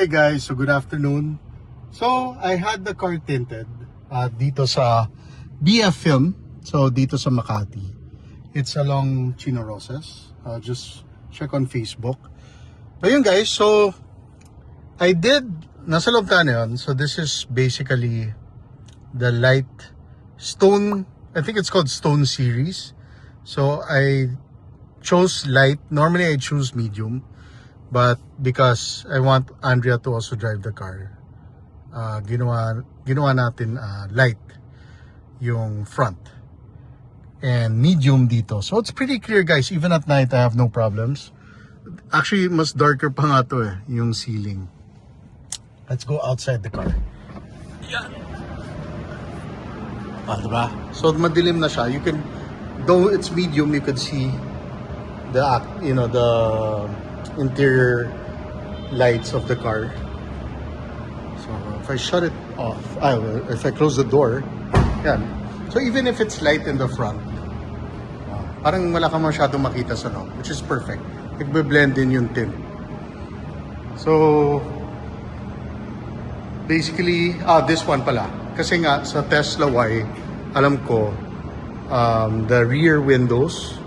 Hey guys, so good afternoon. So I had the car tinted dito sa BF Film. So dito sa Makati. It's along Chino Roses. Just check on Facebook. But yun guys, so I did, nasa loob tayo na yun. So this is basically the light stone, I think it's called Stone Series. So I chose light. Normally I choose medium. But because I want Andrea to also drive the car, ginawa natin light yung front and medium dito. So it's pretty clear guys, even at night I have no problems. Actually mas darker pa nga to yung ceiling. Let's go outside the car. Yeah. Diba? So madilim na siya. You can, though it's medium, you could see the interior lights of the car. So if I shut it off, if I close the door, yan. So even if it's light in the front, parang wala ka masyadong makita sa loob, which is perfect. Nagbe-blend in yung tint. So basically, this one pala. Kasi nga sa Tesla Y, alam ko, the rear windows,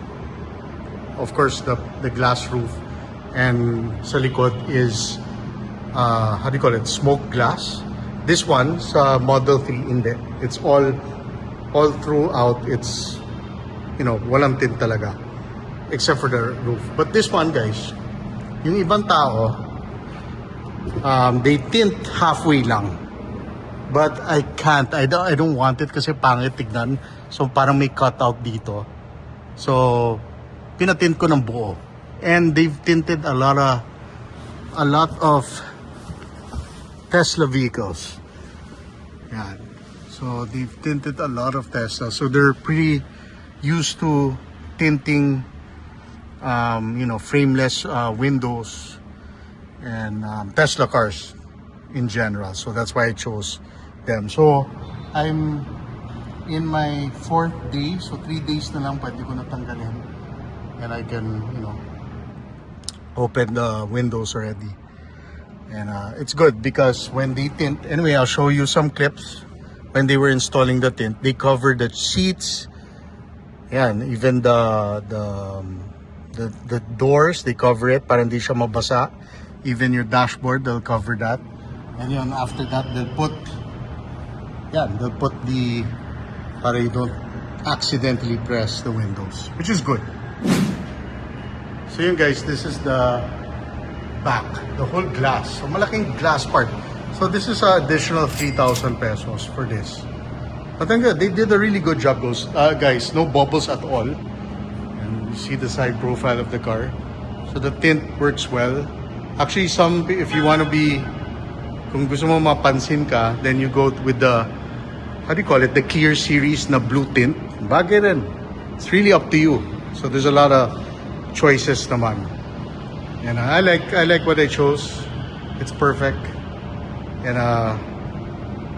of course the glass roof, and sa likod is how do you call it, smoke glass. This one sa Model 3 hindi, it's all throughout, it's walang tint talaga except for the roof. But this one guys, yung ibang tao they tint halfway lang, but I can't, I don't want it kasi pangit tignan. So parang may cutout dito, so pinatint ko ng buo. And they've tinted a lot of Tesla vehicles. Yeah. So they've tinted a lot of Tesla. So they're pretty used to tinting, frameless windows and Tesla cars in general. So that's why I chose them. So I'm in my 4th day. So 3 days na lang pwede ko natanggalin. And I can, open the windows already. And it's good because when they tint, anyway, I'll show you some clips. When they were installing the tint, they covered the seats. Yeah, and even the doors, they cover it para hindi siya mabasa. Even your dashboard, they'll cover that. And then after that, they'll put the, para you don't accidentally press the windows, which is good. So yun guys, this is the back, the whole glass. So malaking glass part. So this is an additional 3,000 pesos for this. But then they did a really good job, guys. No bubbles at all. And you see the side profile of the car. So the tint works well. Actually, if you want to be, kung gusto mo mapansin ka, then you go with the, how do you call it, the clear series na blue tint. Bagay rin. It's really up to you. So there's a lot of choices naman. And I like what I chose. It's perfect. And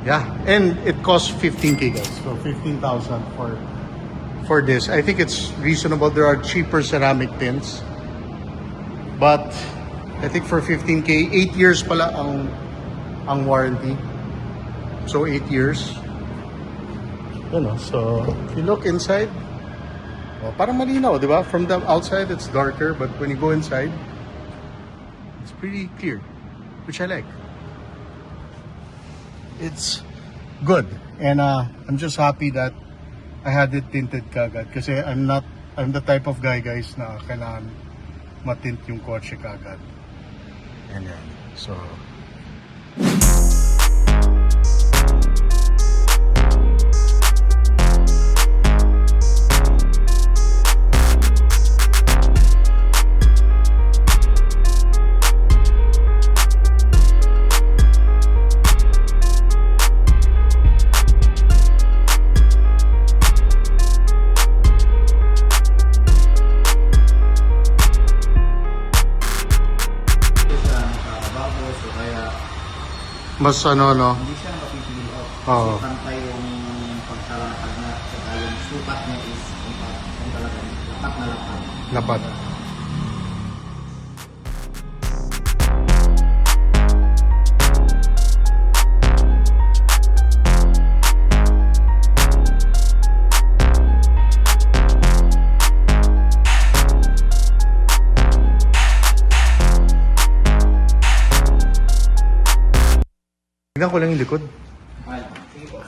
yeah, and it costs 15K guys. So 15,000 for this. I think it's reasonable. There are cheaper ceramic tints. But I think for 15K, 8 years pala ang warranty. So 8 years. So if you look inside, parang malinaw, di ba? From the outside, it's darker, but when you go inside, it's pretty clear, which I like. It's good, and I'm just happy that I had it tinted kagad. Kasi I'm the type of guy, guys, na kailangan matint yung kotse kagad. And yan, so. Mas no? Hindi siya mapipili off. Oo. Kasi pantay yung pagkalakad na, saka yung sukat niya is yung talaga lapat na lapat. Lapat. 1 ko lang yung likod. Ay, sige po.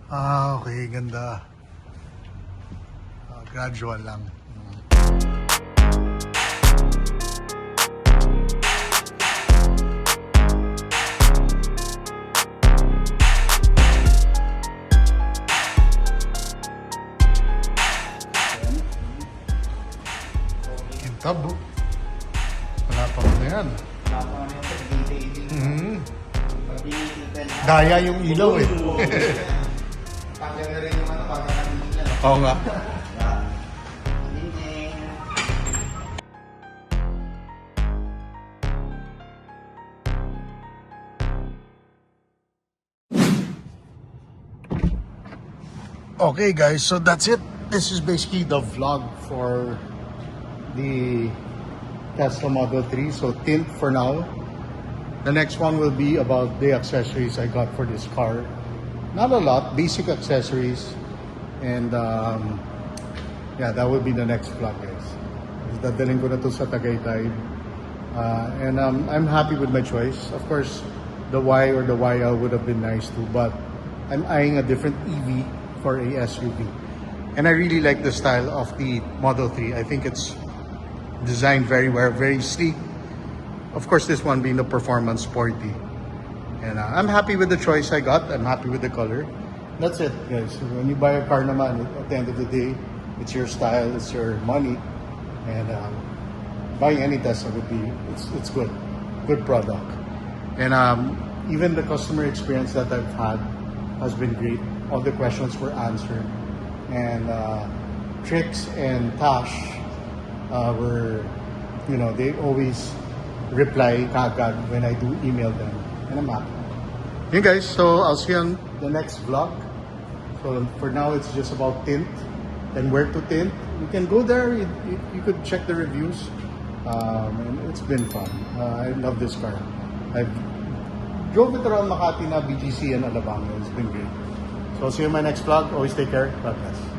Ah, okay. Ganda. Gradual lang. Kintab, oh. Wala pa ko na yan. Tapos ano yung pag-detailing. Mhm. Pag-detailing. Daya yung ilaw eh. Tanggal na rin yung ano, pagkakalilan. Oo nga. Ding-ding. Okay guys, so that's it. This is basically the vlog for the Tesla Model 3. So tint for now. The next one will be about the accessories I got for this car. Not a lot, basic accessories. And yeah, that will be the next vlog guys. Dadalhin ko na to sa Tagaytay. And I'm happy with my choice. Of course, the Y or the YL would have been nice too, but I'm eyeing a different EV for a SUV. And I really like the style of the Model 3. I think it's designed very well, very sleek. Of course, this one being the performance sporty. And I'm happy with the choice I got. I'm happy with the color. That's it, guys. When you buy a car naman, at the end of the day, it's your style, it's your money. And buying any Tesla would be, it's good. Good product. And even the customer experience that I've had has been great. All the questions were answered. And Trix and Tash were, you know, they always reply kagad when I do email them. And I'm happy. Hey guys, so I'll see you on the next vlog. So for now, it's just about tint and where to tint. You can go there, you could check the reviews. And it's been fun. I love this car. I've drove it around Makati na BGC and Alabang. It's been great. So I'll see you in my next vlog. Always take care. God bless.